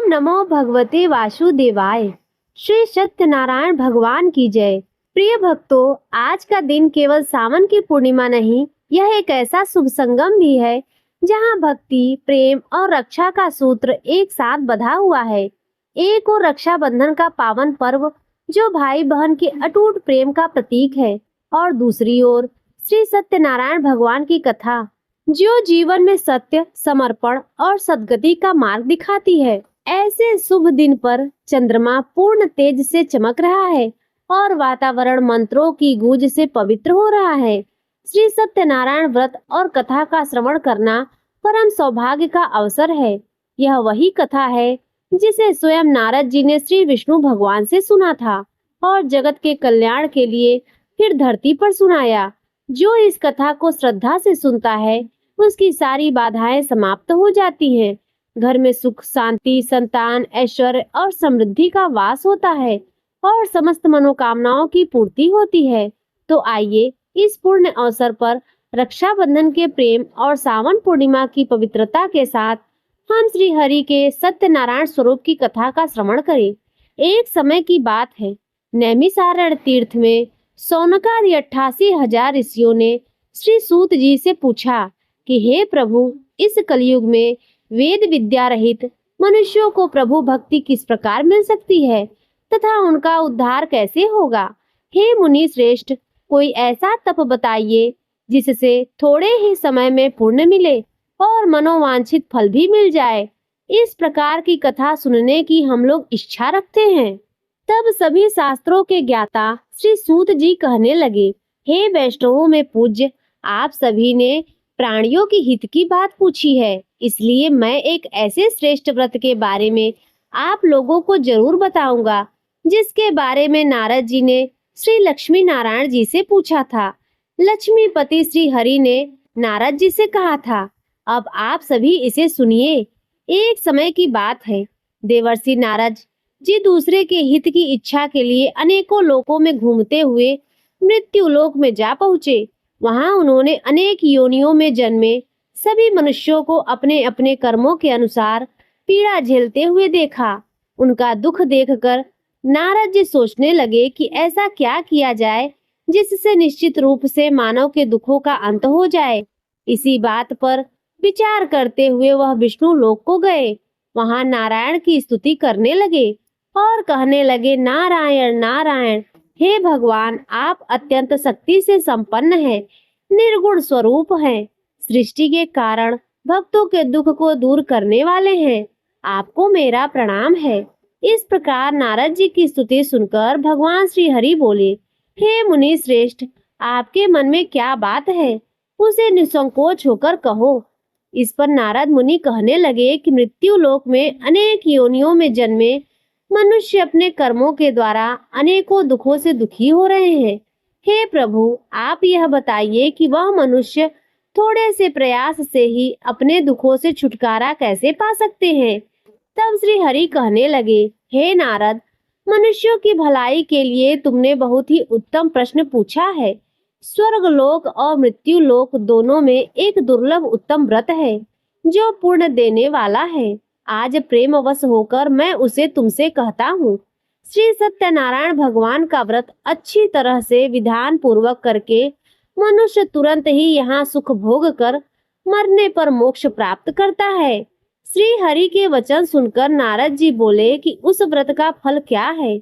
ओम नमो भगवते वासुदेवाय। श्री सत्यनारायण भगवान की जय। प्रिय भक्तों, आज का दिन केवल सावन की पूर्णिमा नहीं, यह एक ऐसा शुभ संगम भी है जहां भक्ति, प्रेम और रक्षा का सूत्र एक साथ बंधा हुआ है। एक और रक्षाबंधन का पावन पर्व जो भाई बहन के अटूट प्रेम का प्रतीक है, और दूसरी ओर श्री सत्यनारायण भगवान की कथा जो जीवन में सत्य, समर्पण और सद्गति का मार्ग दिखाती है। ऐसे शुभ दिन पर चंद्रमा पूर्ण तेज से चमक रहा है और वातावरण मंत्रों की गूंज से पवित्र हो रहा है। श्री सत्यनारायण व्रत और कथा का श्रवण करना परम सौभाग्य का अवसर है। यह वही कथा है जिसे स्वयं नारद जी ने श्री विष्णु भगवान से सुना था और जगत के कल्याण के लिए फिर धरती पर सुनाया। जो इस कथा को श्रद्धा से सुनता है, उसकी सारी बाधाएं समाप्त हो जाती हैं। घर में सुख, शांति, संतान, ऐश्वर्य और समृद्धि का वास होता है और समस्त मनोकामनाओं की पूर्ति होती है। तो आइए इस पुण्य अवसर पर रक्षाबंधन के प्रेम और सावन पूर्णिमा की पवित्रता के साथ हम श्री हरि के सत्यनारायण स्वरूप की कथा का श्रवण करें। एक समय की बात है, नैमिषारण्य तीर्थ में शौनकादि 88,000 ऋषियों ने श्री सूत जी से पूछा कि हे प्रभु, इस कलयुग में वेद विद्या रहित मनुष्यों को प्रभु भक्ति किस प्रकार मिल सकती है तथा उनका उद्धार कैसे होगा। हे मुनि श्रेष्ठ, कोई ऐसा तप बताइए जिससे थोड़े ही समय में पुण्य मिले और मनोवांछित फल भी मिल जाए। इस प्रकार की कथा सुनने की हम लोग इच्छा रखते हैं। तब सभी शास्त्रों के ज्ञाता श्री सूत जी कहने लगे, हे वैष्णवों में पूज्य, आप सभी ने प्राणियों की हित की बात पूछी है, इसलिए मैं एक ऐसे श्रेष्ठ व्रत के बारे में आप लोगों को जरूर बताऊंगा जिसके बारे में नारद जी ने श्री लक्ष्मी नारायण जी से पूछा था। लक्ष्मीपति श्री हरि ने नारद जी से कहा था, अब आप सभी इसे सुनिए। एक समय की बात है, देवर्षि नारद जी दूसरे के हित की इच्छा के लिए अनेकों लोकों में घूमते हुए मृत्यु लोक में जा पहुँचे। वहां उन्होंने अनेक योनियों में जन्मे सभी मनुष्यों को अपने अपने कर्मों के अनुसार पीड़ा झेलते हुए देखा। उनका दुख देखकर नारद जी सोचने लगे कि ऐसा क्या किया जाए जिससे निश्चित रूप से मानव के दुखों का अंत हो जाए। इसी बात पर विचार करते हुए वह विष्णु लोक को गए। वहां नारायण की स्तुति करने लगे और कहने लगे, नारायण नारायण, हे भगवान, आप अत्यंत शक्ति से संपन्न हैं, निर्गुण स्वरूप हैं, सृष्टि के कारण भक्तों के दुख को दूर करने वाले हैं, आपको मेरा प्रणाम है। इस प्रकार नारद जी की स्तुति सुनकर भगवान श्री हरि बोले, हे मुनि श्रेष्ठ, आपके मन में क्या बात है, उसे निसंकोच होकर कहो। इस पर नारद मुनि कहने लगे कि मृत्यु लोक में अनेक योनियों में जन्मे मनुष्य अपने कर्मों के द्वारा अनेकों दुखों से दुखी हो रहे हैं। हे प्रभु, आप यह बताइए कि वह मनुष्य थोड़े से प्रयास से ही अपने दुखों से छुटकारा कैसे पा सकते हैं। तब श्री हरि कहने लगे, हे नारद, मनुष्यों की भलाई के लिए तुमने बहुत ही उत्तम प्रश्न पूछा है। स्वर्ग लोक और मृत्यु लोक दोनों में एक दुर्लभ उत्तम व्रत है जो पुण्य देने वाला है। आज प्रेमवश होकर मैं उसे तुमसे कहता हूँ। श्री सत्यनारायण भगवान का व्रत अच्छी तरह से विधान पूर्वक करके मनुष्य तुरंत ही यहाँ सुख भोग कर मरने पर मोक्ष प्राप्त करता है। श्री हरि के वचन सुनकर नारद जी बोले कि उस व्रत का फल क्या है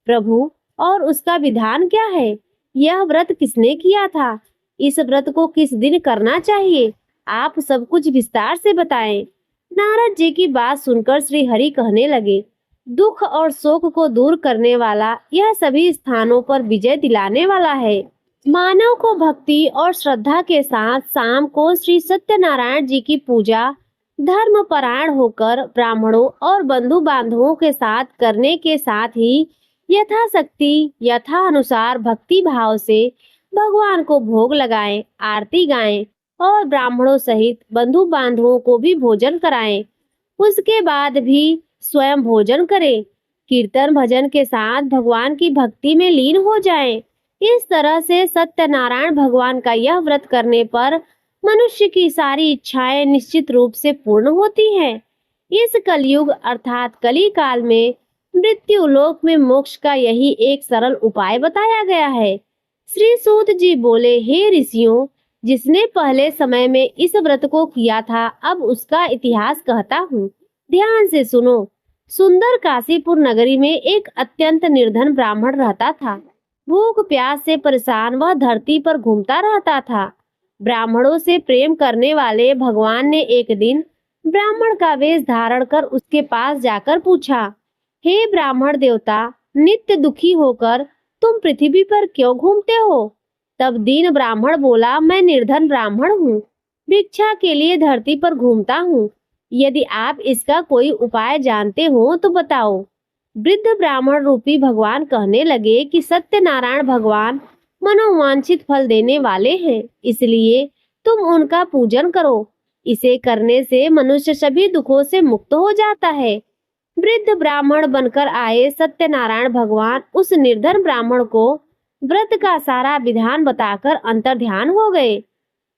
प्रभु, और उसका विधान क्या है? यह व्रत किसने किया था? इस व्रत को किस दिन करना चाहिए? आप सब कुछ विस्तार से बताएं। नारद जी की बात सुनकर श्री हरि कहने लगे, दुख और शोक को दूर करने वाला, यह सभी स्थानों पर विजय दिलाने वाला है। मानव को भक्ति और श्रद्धा के साथ शाम को श्री सत्यनारायण जी की पूजा धर्म परायण होकर ब्राह्मणों और बंधु बांधवों के साथ करने के साथ ही यथाशक्ति यथा अनुसार भक्ति भाव से भगवान को भोग लगाएं, आरती गाएं और ब्राह्मणों सहित बंधु बांधवों को भी भोजन कराएं। उसके बाद भी स्वयं भोजन करें। कीर्तन भजन के साथ भगवान की भक्ति में लीन हो जाएं। इस तरह से सत्यनारायण भगवान का यह व्रत करने पर मनुष्य की सारी इच्छाएं निश्चित रूप से पूर्ण होती हैं। इस कलयुग अर्थात कली काल में मृत्यु लोक में मोक्ष का यही एक सरल उपाय बताया गया है। श्री सूत जी बोले, हे ऋषियों, जिसने पहले समय में इस व्रत को किया था, अब उसका इतिहास कहता हूँ, ध्यान से सुनो। सुंदर काशीपुर नगरी में एक अत्यंत निर्धन ब्राह्मण रहता था। भूख प्यास से परेशान वह धरती पर घूमता रहता था। ब्राह्मणों से प्रेम करने वाले भगवान ने एक दिन ब्राह्मण का वेश धारण कर उसके पास जाकर पूछा, हे ब्राह्मण देवता, नित्य दुखी होकर तुम पृथ्वी पर क्यों घूमते हो? तब दीन ब्राह्मण बोला, मैं निर्धन ब्राह्मण हूँ, भिक्षा के लिए धरती पर घूमता हूँ। यदि आप इसका कोई उपाय जानते हो तो बताओ। वृद्ध ब्राह्मण रूपी भगवान कहने लगे कि सत्यनारायण भगवान मनोवांछित फल देने वाले हैं, इसलिए तुम उनका पूजन करो। इसे करने से मनुष्य सभी दुखों से मुक्त हो जाता है। वृद्ध ब्राह्मण बनकर आए सत्यनारायण भगवान उस निर्धन ब्राह्मण को व्रत का सारा विधान बताकर अंतर्ध्यान हो गए।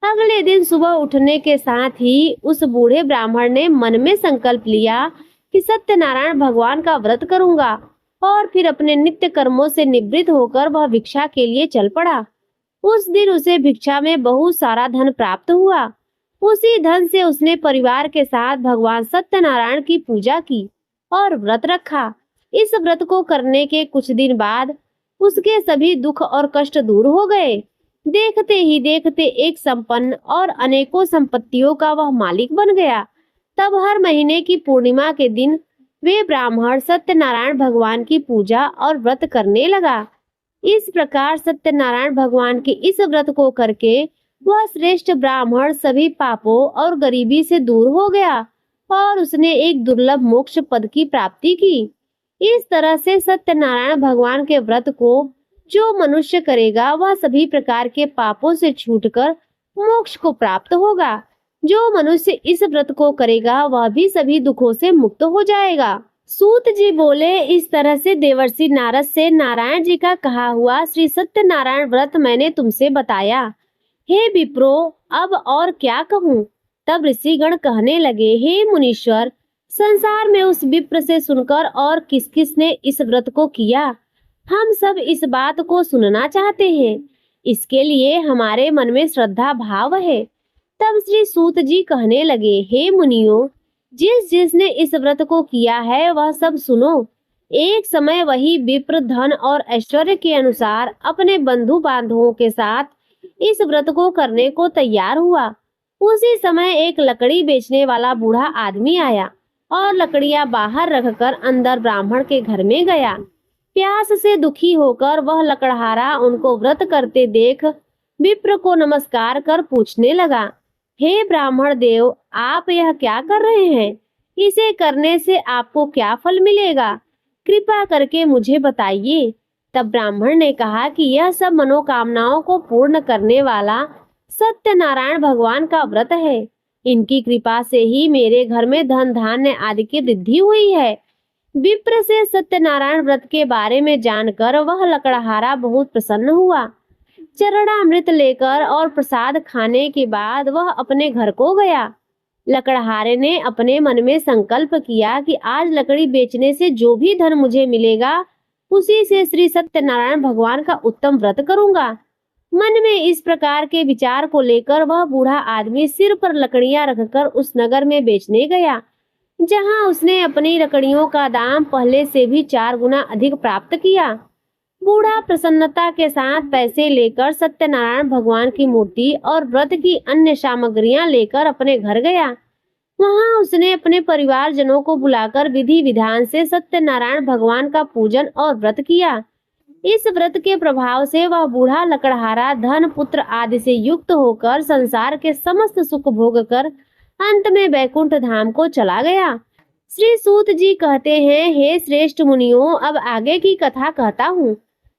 अगले दिन सुबह उठने के साथ ही उस बूढ़े ब्राह्मण ने मन में संकल्प लिया कि सत्यनारायण भगवान का व्रत करूंगा, और फिर अपने नित्य कर्मों से निवृत्त होकर वह भिक्षा के लिए चल पड़ा। उस दिन उसे भिक्षा में बहुत सारा धन प्राप्त हुआ। उसी धन से उसने परिवार के साथ भगवान सत्यनारायण की पूजा की और व्रत रखा। इस व्रत को करने के कुछ दिन बाद उसके सभी दुख और कष्ट दूर हो गए। देखते ही देखते एक संपन्न और अनेकों संपत्तियों का वह मालिक बन गया। तब हर महीने की पूर्णिमा के दिन वे ब्राह्मण सत्यनारायण भगवान की पूजा और व्रत करने लगा। इस प्रकार सत्यनारायण भगवान के इस व्रत को करके वह श्रेष्ठ ब्राह्मण सभी पापों और गरीबी से दूर हो गया और उसने एक दुर्लभ मोक्ष पद की प्राप्ति की। इस तरह से सत्यनारायण भगवान के व्रत को जो मनुष्य करेगा वह सभी प्रकार के पापों से छूटकर मोक्ष को प्राप्त होगा। जो मनुष्य इस व्रत को करेगा वह भी सभी दुखों से मुक्त हो जाएगा। सूत जी बोले, इस तरह से देवर्षि नारद से नारायण जी का कहा हुआ श्री सत्यनारायण व्रत मैंने तुमसे बताया। हे विप्रो, अब और क्या कहूँ? तब ऋषिगण कहने लगे, हे मुनीश्वर, संसार में उस विप्र से सुनकर और किस किस ने इस व्रत को किया, हम सब इस बात को सुनना चाहते हैं। इसके लिए हमारे मन में श्रद्धा भाव है। तब श्री सूत जी कहने लगे, हे मुनियों, जिस जिसने इस व्रत को किया है वह सब सुनो। एक समय वही विप्र धन और ऐश्वर्य के अनुसार अपने बंधु बांधवों के साथ इस व्रत को करने को तैयार हुआ। उसी समय एक लकड़ी बेचने वाला बूढ़ा आदमी आया और लकड़ियां बाहर रखकर अंदर ब्राह्मण के घर में गया। प्यास से दुखी होकर वह लकड़हारा उनको व्रत करते देख विप्र को नमस्कार कर पूछने लगा, हे ब्राह्मण देव, आप यह क्या कर रहे हैं? इसे करने से आपको क्या फल मिलेगा? कृपा करके मुझे बताइए। तब ब्राह्मण ने कहा कि यह सब मनोकामनाओं को पूर्ण करने वाला सत्यनारायण भगवान का व्रत है। इनकी कृपा से ही मेरे घर में धन धान्य आदि की वृद्धि हुई है। विप्र से सत्यनारायण व्रत के बारे में जानकर वह लकड़हारा बहुत प्रसन्न हुआ। चरणामृत लेकर और प्रसाद खाने के बाद वह अपने घर को गया। लकड़हारे ने अपने मन में संकल्प किया कि आज लकड़ी बेचने से जो भी धन मुझे मिलेगा उसी से श्री सत्यनारायण भगवान का उत्तम व्रत करूंगा। मन में इस प्रकार के विचार को लेकर वह बूढ़ा आदमी सिर पर लकड़ियां रखकर उस नगर में बेचने गया, जहां उसने अपनी लकड़ियों का दाम पहले से भी 4 गुना अधिक प्राप्त किया। बूढ़ा प्रसन्नता के साथ पैसे लेकर सत्यनारायण भगवान की मूर्ति और व्रत की अन्य सामग्रियां लेकर अपने घर गया। वहां उसने अपने परिवारजनों को बुलाकर विधि विधान से सत्यनारायण भगवान का पूजन और व्रत किया। इस व्रत के प्रभाव से वह बूढ़ा लकड़हारा धन पुत्र आदि से युक्त होकर संसार के समस्त सुख भोग कर अंत में बैकुंठ धाम को चला गया। श्री सूत जी कहते हैं, हे श्रेष्ठ मुनियों, अब आगे की कथा कहता हूँ।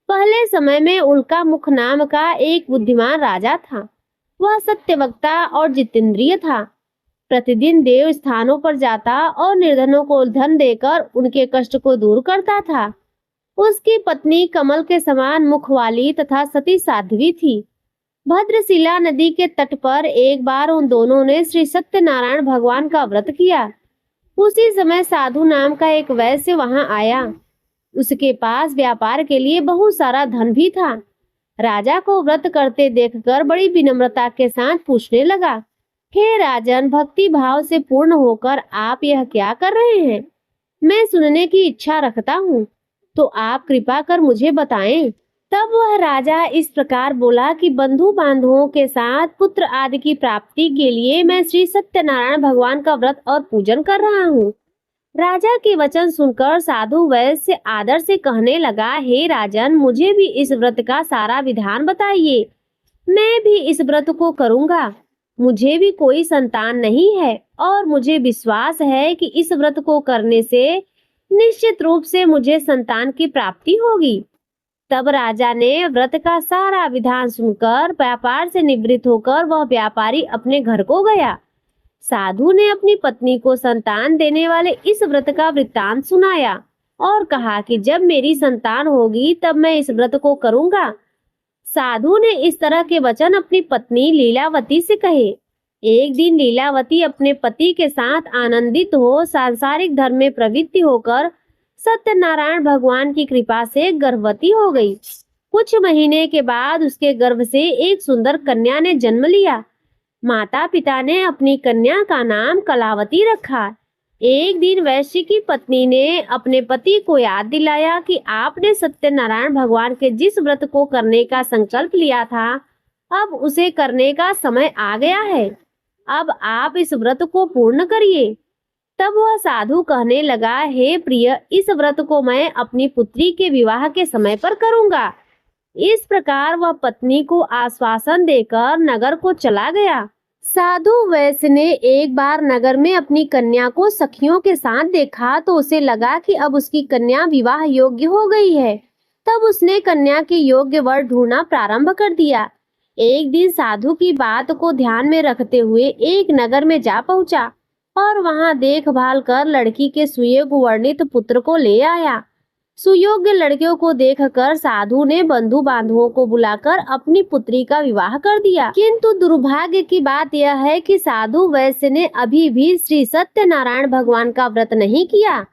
पहले समय में उल्का मुख नाम का एक बुद्धिमान राजा था। वह सत्यवक्ता और जितेंद्रिय था। प्रतिदिन देव स्थानों पर जाता और निर्धनों को धन देकर उनके कष्ट को दूर करता था। उसकी पत्नी कमल के समान मुख वाली तथा सती साध्वी थी। भद्रशिला नदी के तट पर एक बार उन दोनों ने श्री सत्यनारायण भगवान का व्रत किया। उसी समय साधु नाम का एक वैश्य वहां आया। उसके पास व्यापार के लिए बहुत सारा धन भी था। राजा को व्रत करते देखकर बड़ी विनम्रता के साथ पूछने लगा, हे राजन, भक्ति भाव से पूर्ण होकर आप यह क्या कर रहे हैं? मैं सुनने की इच्छा रखता हूँ, तो आप कृपा कर मुझे बताएं। तब वह राजा इस प्रकार बोला कि बंधु बांधवों के साथ पुत्र आदि की प्राप्ति के लिए मैं श्री सत्यनारायण भगवान का व्रत और पूजन कर रहा हूँ। राजा के वचन सुनकर साधु वैश्य आदर से कहने लगा, हे राजन, मुझे भी इस व्रत का सारा विधान बताइए। मैं भी इस व्रत को करूंगा। मुझे भी कोई संतान नहीं है और मुझे विश्वास है कि इस व्रत को करने से निश्चित रूप से मुझे संतान की प्राप्ति होगी। तब राजा ने व्रत का सारा विधान सुनकर व्यापार से निवृत्त होकर वह व्यापारी अपने घर को गया। साधु ने अपनी पत्नी को संतान देने वाले इस व्रत का वृत्तांत सुनाया और कहा कि जब मेरी संतान होगी तब मैं इस व्रत को करूंगा। साधु ने इस तरह के वचन अपनी पत्नी लीलावती से कहे। एक दिन लीलावती अपने पति के साथ आनंदित हो सांसारिक धर्म में प्रवृत्ति होकर सत्यनारायण भगवान की कृपा से गर्भवती हो गई। कुछ महीने के बाद उसके गर्भ से एक सुंदर कन्या ने जन्म लिया। माता पिता ने अपनी कन्या का नाम कलावती रखा। एक दिन वैश्य की पत्नी ने अपने पति को याद दिलाया कि आपने सत्यनारायण भगवान के जिस व्रत को करने का संकल्प लिया था, अब उसे करने का समय आ गया है। अब आप इस व्रत को पूर्ण करिए। तब वह साधु कहने लगा, हे प्रिय, इस व्रत को मैं अपनी पुत्री के विवाह के समय पर करूंगा। इस प्रकार वह पत्नी को आश्वासन देकर नगर को चला गया। साधु वैश्य ने एक बार नगर में अपनी कन्या को सखियों के साथ देखा तो उसे लगा कि अब उसकी कन्या विवाह योग्य हो गई है। तब उसने कन्या के योग्य वर ढूंढना प्रारंभ कर दिया। एक दिन साधु की बात को ध्यान में रखते हुए एक नगर में जा पहुंचा और वहां देखभाल कर लड़की के सुयोग्य वर्णित पुत्र को ले आया। सुयोग्य लड़कियों को देखकर साधु ने बंधु बांधवों को बुलाकर अपनी पुत्री का विवाह कर दिया। किंतु दुर्भाग्य की बात यह है कि साधु वैश्य ने अभी भी श्री सत्यनारायण भगवान का व्रत नहीं किया।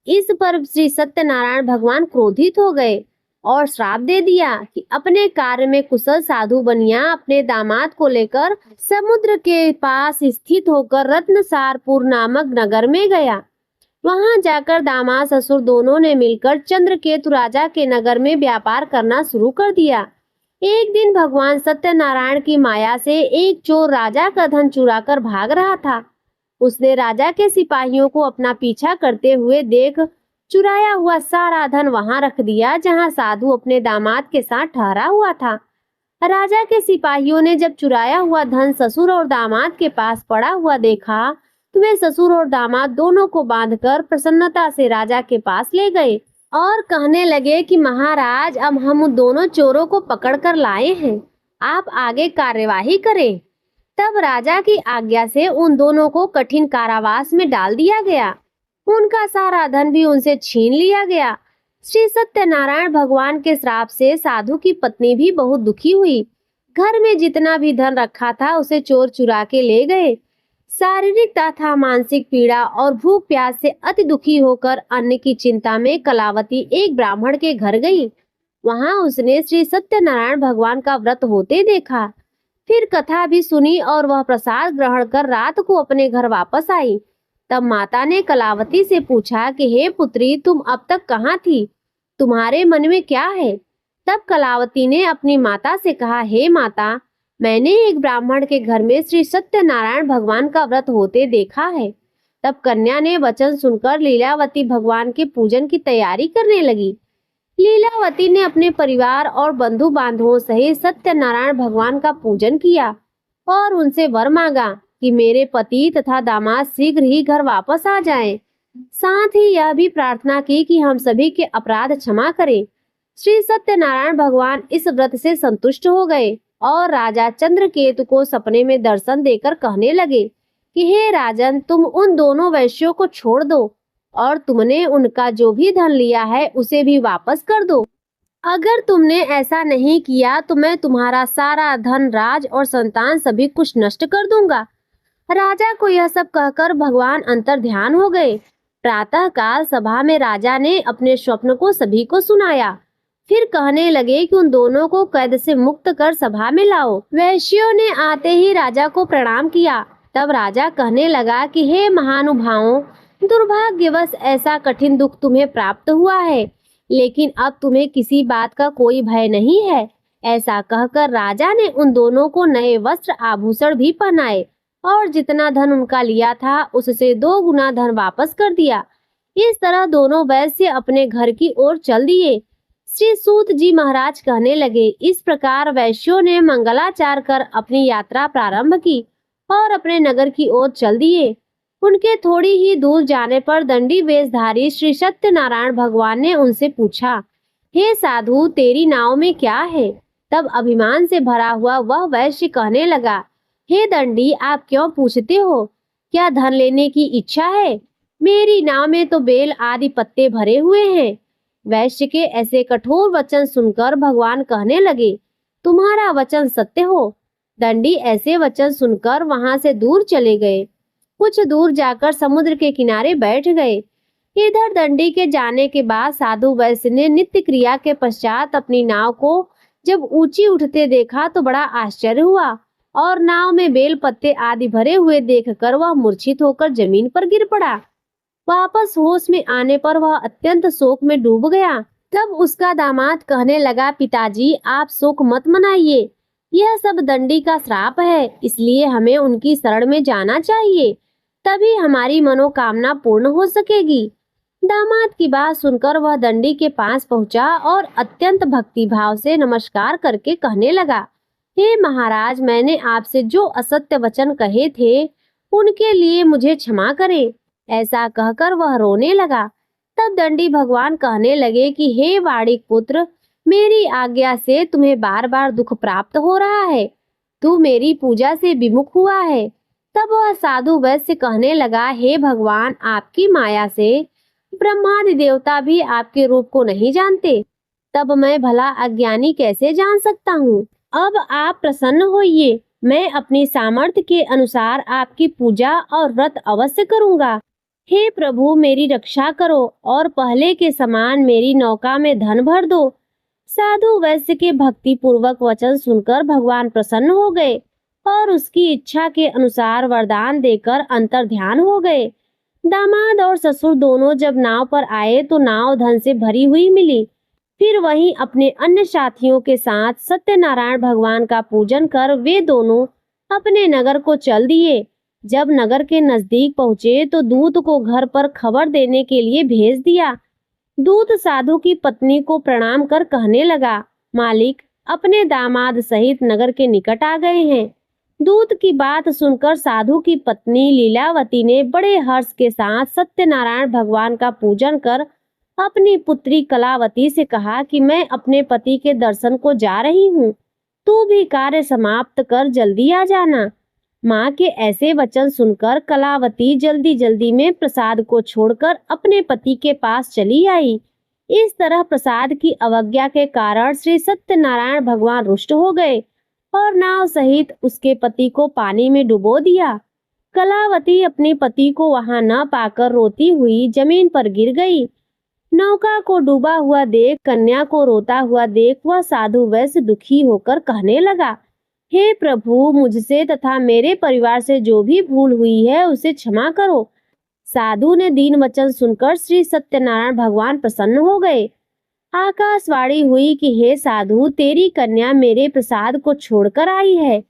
इस पर श्री सत्यनारायण भगवान क्रोधित हो गए और श्राप दे दिया कि अपने कार्य में कुशल साधु बनिया अपने दामाद को लेकर समुद्र के पास स्थित होकर रत्नसारपुर नामक नगर में गया। वहां जाकर दामाद ससुर दोनों ने मिलकर चंद्रकेतु राजा के नगर में व्यापार करना शुरू कर दिया। एक दिन भगवान सत्यनारायण की माया से एक चोर राजा का धन चुराकर भाग रहा था। उसने राजा के सिपाहियों को अपना पीछा करते हुए देख चुराया हुआ सारा धन वहां रख दिया जहां साधु अपने दामाद के साथ ठहरा हुआ था। राजा के सिपाहियों ने जब चुराया हुआ धन ससुर और दामाद के पास पड़ा हुआ देखा तो वे ससुर और दामाद दोनों को बांधकर प्रसन्नता से राजा के पास ले गए और कहने लगे कि महाराज, अब हम उन दोनों चोरों को पकड़ कर लाए हैं, आप आगे कार्यवाही करें। तब राजा की आज्ञा से उन दोनों को कठिन कारावास में डाल दिया गया। उनका सारा धन भी उनसे छीन लिया गया। श्री सत्यनारायण भगवान के श्राप से साधु की पत्नी भी बहुत दुखी हुई। घर में जितना भी धन रखा था उसे चोर चुरा के ले गए। शारीरिक तथा मानसिक पीड़ा और भूख प्यास से अति दुखी होकर अन्न की चिंता में कलावती एक ब्राह्मण के घर गई। वहां उसने श्री सत्यनारायण भगवान का व्रत होते देखा। फिर कथा भी सुनी और वह प्रसाद ग्रहण कर रात को अपने घर वापस आई। तब माता ने कलावती से पूछा कि हे पुत्री, तुम अब तक कहाँ थी? तुम्हारे मन में क्या है? तब कलावती ने अपनी माता से कहा, हे माता, मैंने एक ब्राह्मण के घर में श्री सत्यनारायण भगवान का व्रत होते देखा है। तब कन्या ने वचन सुनकर लीलावती भगवान के पूजन की तैयारी करने लगी। लीलावती ने अपने परिवार और बंधु बांधवों सहित सत्यनारायण भगवान का पूजन किया और उनसे वर मांगा कि मेरे पति तथा दामाद शीघ्र ही घर वापस आ जाएं। साथ ही यह भी प्रार्थना की कि हम सभी के अपराध क्षमा करें। श्री सत्यनारायण भगवान इस व्रत से संतुष्ट हो गए और राजा चंद्रकेतु को सपने में दर्शन देकर कहने लगे कि हे राजन, तुम उन दोनों वैश्यों को छोड़ दो और तुमने उनका जो भी धन लिया है उसे भी वापस कर दो। अगर तुमने ऐसा नहीं किया तो मैं तुम्हारा सारा धन, राज और संतान सभी कुछ नष्ट कर दूंगा। राजा को यह सब कहकर भगवान अंतर ध्यान हो गए। प्रातः काल सभा में राजा ने अपने स्वप्न को सभी को सुनाया। फिर कहने लगे कि उन दोनों को कैद से मुक्त कर सभा में लाओ। वैश्यों ने आते ही राजा को प्रणाम किया। तब राजा कहने लगा कि हे महानुभावों, दुर्भाग्यवश ऐसा कठिन दुख तुम्हें प्राप्त हुआ है, लेकिन अब तुम्हें किसी बात का कोई भय नहीं है। ऐसा कहकर राजा ने उन दोनों को नए वस्त्र आभूषण भी पहनाए और जितना धन उनका लिया था उससे 2 गुना धन वापस कर दिया। इस तरह दोनों वैश्य अपने घर की ओर चल दिए। श्री सूत जी महाराज कहने लगे, इस प्रकार वैश्यों ने मंगलाचार कर अपनी यात्रा प्रारंभ की और अपने नगर की ओर चल दिए। उनके थोड़ी ही दूर जाने पर दंडी वेशधारी श्री सत्यनारायण भगवान ने उनसे पूछा, हे साधु, तेरी नाव में क्या है? तब अभिमान से भरा हुआ वह वैश्य कहने लगा, हे दंडी, आप क्यों पूछते हो? क्या धन लेने की इच्छा है? मेरी नाव में तो बेल आदि पत्ते भरे हुए हैं। वैश्य के ऐसे कठोर वचन सुनकर भगवान कहने लगे, तुम्हारा वचन सत्य हो। दंडी ऐसे वचन सुनकर वहां से दूर चले गए। कुछ दूर जाकर समुद्र के किनारे बैठ गए। इधर दंडी के जाने के बाद साधु वैश्य ने नित्य क्रिया के पश्चात अपनी नाव को जब ऊंची उठते देखा तो बड़ा आश्चर्य हुआ और नाव में बेल पत्ते आदि भरे हुए देखकर वह मूर्छित होकर जमीन पर गिर पड़ा। वापस होश में आने पर वह अत्यंत शोक में डूब गया। तब उसका दामाद कहने लगा, पिताजी, आप शोक मत मनाइए, यह सब दंडी का श्राप है, इसलिए हमें उनकी शरण में जाना चाहिए, तभी हमारी मनोकामना पूर्ण हो सकेगी। दामाद की बात सुनकर वह दंडी के पास पहुंचा और अत्यंत भक्ति भाव से नमस्कार करके कहने लगा, हे महाराज, मैंने आपसे जो असत्य वचन कहे थे उनके लिए मुझे क्षमा करें। ऐसा कहकर वह रोने लगा। तब दंडी भगवान कहने लगे कि हे वाणिक पुत्र, मेरी आज्ञा से तुम्हें बार बार दुख प्राप्त हो रहा है, तू मेरी पूजा से विमुख हुआ है। तब वह साधु वैश्य कहने लगा, हे भगवान, आपकी माया से ब्रह्मादि देवता भी आपके रूप को नहीं जानते, तब मैं भला अज्ञानी कैसे जान सकता हूँ। अब आप प्रसन्न होइए, मैं अपनी सामर्थ्य के अनुसार आपकी पूजा और व्रत अवश्य करूँगा। हे प्रभु, मेरी रक्षा करो और पहले के समान मेरी नौका में धन भर दो। साधु वैश्य के भक्ति पूर्वक वचन सुनकर भगवान प्रसन्न हो गए और उसकी इच्छा के अनुसार वरदान देकर अंतर ध्यान हो गए। दामाद और ससुर दोनों जब नाव पर आए तो नाव धन से भरी हुई मिली। फिर वहीं अपने अन्य साथियों के साथ सत्यनारायण भगवान का पूजन कर वे दोनों अपने नगर को चल दिए। जब नगर के नजदीक पहुंचे तो दूत को घर पर खबर देने के लिए भेज दिया। दूत साधु की पत्नी को प्रणाम कर कहने लगा, मालिक अपने दामाद सहित नगर के निकट आ गए हैं। दूत की बात सुनकर साधु की पत्नी लीलावती ने बड़े हर्ष के साथ सत्यनारायण भगवान का पूजन कर अपनी पुत्री कलावती से कहा कि मैं अपने पति के दर्शन को जा रही हूँ, तू भी कार्य समाप्त कर जल्दी आ जाना। माँ के ऐसे वचन सुनकर कलावती जल्दी जल्दी में प्रसाद को छोड़कर अपने पति के पास चली आई। इस तरह प्रसाद की अवज्ञा के कारण श्री सत्यनारायण भगवान रुष्ट हो गए और नाव सहित उसके पति को पानी में डुबो दिया। कलावती अपने पति को वहां न पाकर रोती हुई जमीन पर गिर गई। नौका को डूबा हुआ देख, कन्या को रोता हुआ देख वह साधु वैश्य दुखी होकर कहने लगा, हे प्रभु, मुझसे तथा मेरे परिवार से जो भी भूल हुई है उसे क्षमा करो। साधु ने दीन वचन सुनकर श्री सत्यनारायण भगवान प्रसन्न हो गए। आकाशवाणी हुई कि हे साधु, तेरी कन्या मेरे प्रसाद को छोड़कर आई है,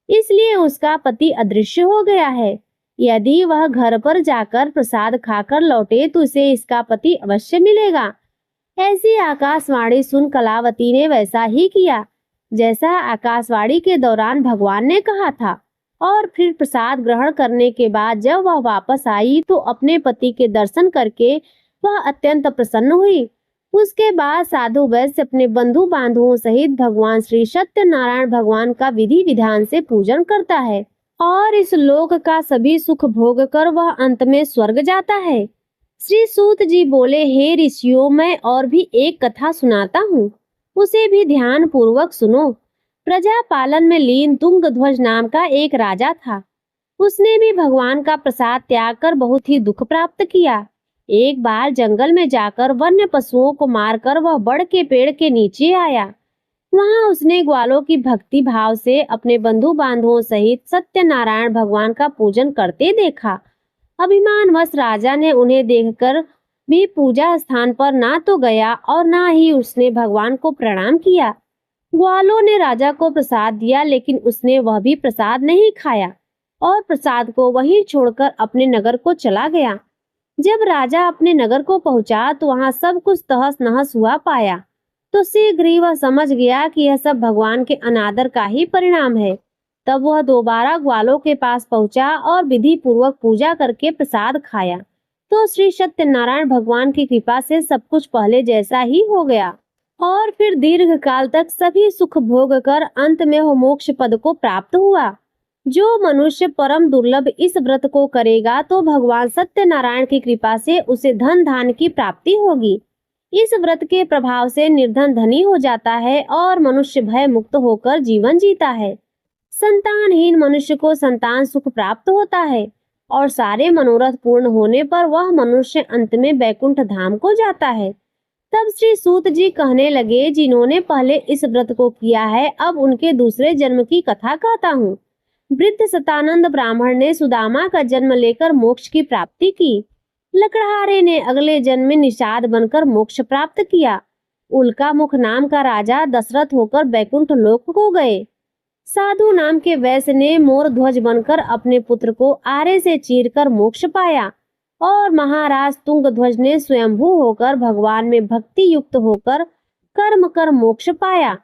इसलिए उसका पति अदृश्य हो गया है। यदि वह घर पर जाकर प्रसाद खाकर लौटे तो उसे इसका पति अवश्य मिलेगा। ऐसी आकाशवाणी सुन कलावती ने वैसा ही किया जैसा आकाशवाणी के दौरान भगवान ने कहा था, और फिर प्रसाद ग्रहण करने के बाद जब वह वापस आई तो अपने पति के दर्शन करके वह अत्यंत प्रसन्न हुई। उसके बाद साधु वैश्य अपने बंधु बांधुओं सहित भगवान श्री सत्यनारायण भगवान का विधि विधान से पूजन करता है और इस लोक का सभी सुख भोग कर वह अंत में स्वर्ग जाता है। श्री सूत जी बोले, हे ऋषियों, मैं और भी एक कथा सुनाता हूँ, उसे भी ध्यान पूर्वक सुनो। प्रजा पालन में लीन तुंगध्वज नाम का एक राजा था। उसने भी भगवान का प्रसाद त्याग कर बहुत ही दुख प्राप्त किया। एक बार जंगल में जाकर वन्य पशुओं को मारकर वह बड़ के पेड़ के नीचे आया। वहां उसने ग्वालों की भक्ति भाव से अपने बंधु बांधवों सहित सत्यनारायण भगवान का पूजन करते देखा। अभिमानवश राजा ने उन्हें देखकर भी पूजा स्थान पर ना तो गया और ना ही उसने भगवान को प्रणाम किया। ग्वालों ने राजा को प्रसाद दिया, लेकिन उसने वह भी प्रसाद नहीं खाया और प्रसाद को वहीं छोड़कर अपने नगर को चला गया। जब राजा अपने नगर को पहुंचा तो वहां सब कुछ तहस नहस हुआ पाया। तो शीघ्र ही वह समझ गया कि यह सब भगवान के अनादर का ही परिणाम है। तब वह दोबारा ग्वालों के पास पहुंचा और विधि पूर्वक पूजा करके प्रसाद खाया। तो श्री सत्यनारायण भगवान की कृपा से सब कुछ पहले जैसा ही हो गया और फिर दीर्घ काल तक सभी सुख भोग कर अंत में वह मोक्ष पद को प्राप्त हुआ। जो मनुष्य परम दुर्लभ इस व्रत को करेगा तो भगवान सत्यनारायण की कृपा से उसे धन धान की प्राप्ति होगी। इस व्रत के प्रभाव से निर्धन धनी हो जाता है और मनुष्य भय मुक्त होकर जीवन जीता है। संतानहीन मनुष्य को संतान सुख प्राप्त होता है और सारे मनोरथ पूर्ण होने पर वह मनुष्य अंत में बैकुंठ धाम को जाता है। तब श्री सूत जी कहने लगे, जिन्होंने पहले इस व्रत को किया है अब उनके दूसरे जन्म की कथा कहता हूँ। वृद्ध सतानंद ब्राह्मण ने सुदामा का जन्म लेकर मोक्ष की प्राप्ति की। लकड़हारे ने अगले जन्म में निषाद बनकर मोक्ष प्राप्त किया। उल्का मुख नाम का राजा दशरथ होकर बैकुंठ लोक को गए। साधु नाम के वैश्य ने मोर ध्वज बनकर अपने पुत्र को आरे से चीरकर मोक्ष पाया और महाराज तुंग ध्वज ने स्वयंभू होकर भगवान में भक्ति युक्त होकर कर्म कर मोक्ष पाया।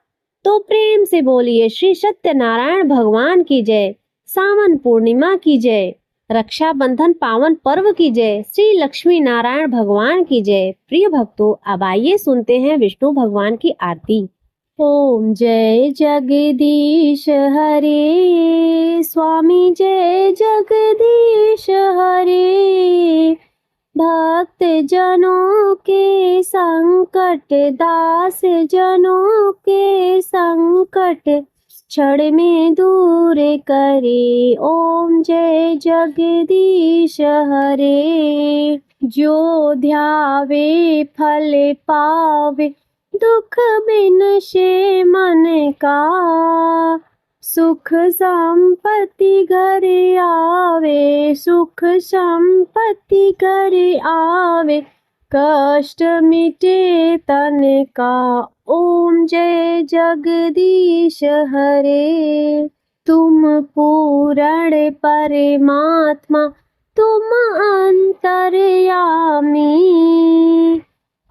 तो प्रेम से बोलिए श्री सत्यनारायण भगवान की जय, सावन पूर्णिमा की जय, रक्षाबंधन पावन पर्व की जय, श्री लक्ष्मी नारायण भगवान की जय। प्रिय भक्तों, अब आइए सुनते हैं विष्णु भगवान की आरती। ओम जय जगदीश हरे, स्वामी जय जगदीश हरे। भक्त जनों के संकट, दास जनों के संकट क्षण में दूर करे। ओम जय जगदीश हरे। जो ध्यावे फल पावे, दुख बिन से मन का। सुख संपत्ति घर आवे, सुख संपत्ति घर आवे, कष्ट मिटे तन का। ओम जय जगदीश हरे। तुम पूर्ण परमात्मा, तुम अंतर्यामी।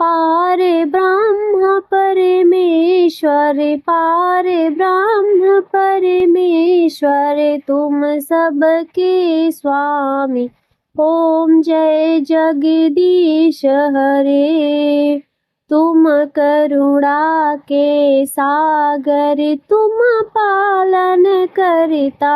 पार ब्रह्म परमेश्वर, पार ब्रह्म परमेश्वर, तुम सबके स्वामी। ओम जय जगदीश हरे। तुम करुणा के सागर, तुम पालन करता।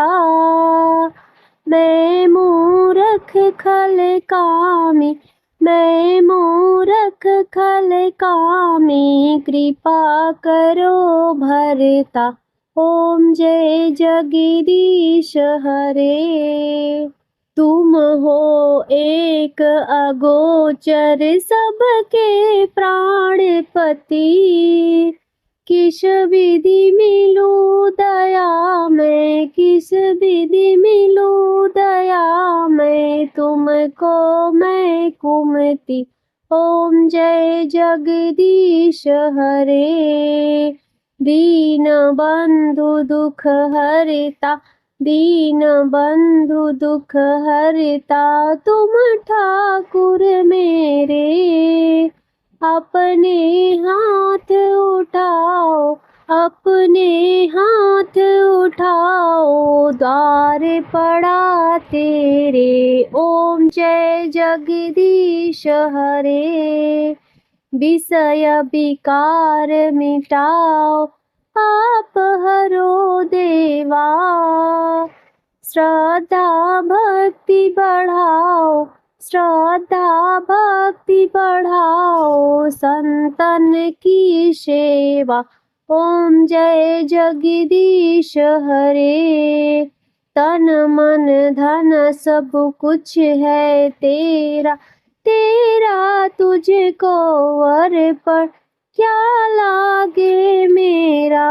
मैं मूर्ख खल कामी, मैं मूर्ख खल कामी, कृपा करो भरता। ओम जय जगदीश हरे। तुम हो एक अगोचर, सबके प्राणपति। किस विधि मिलूं दया मैं, किस विधि मिलूं दया मैं, तुमको मैं कुमति। ओम जय जगदीश हरे। दीन बंधु दुख हरता, दीन बंधु दुख हरता, तुम ठाकुर मेरे। अपने हाथ उठाओ, अपने हाथ उठाओ, द्वार पड़ा तेरे। ओम जय जगदीश हरे। विषय विकार मिटाओ, आप हरो देवा। श्रद्धा भक्ति बढ़ाओ, श्रद्धा भक्ति बढ़ाओ, संतन की सेवा। ओम जय जगदीश हरे। तन मन धन सब कुछ है तेरा, तेरा तुझको अर्पण क्या लागे मेरा।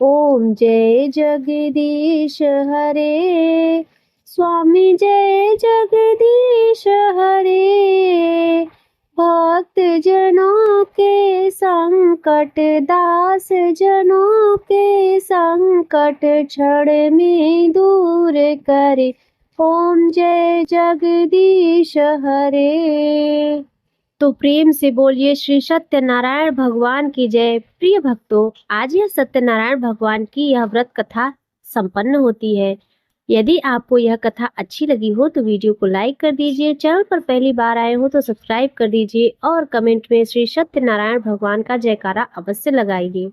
ओम जय जगदीश हरे, स्वामी जय जगदीश हरे। भक्त जनों के संकट, दास जनों के संकट क्षण में दूर करे। ओम जय जगदीश हरे। तो प्रेम से बोलिए श्री सत्यनारायण भगवान की जय। प्रिय भक्तों, आज यह सत्यनारायण भगवान की यह व्रत कथा संपन्न होती है। यदि आपको यह कथा अच्छी लगी हो तो वीडियो को लाइक कर दीजिए, चैनल पर पहली बार आए हो तो सब्सक्राइब कर दीजिए और कमेंट में श्री सत्यनारायण भगवान का जयकारा अवश्य लगाइए।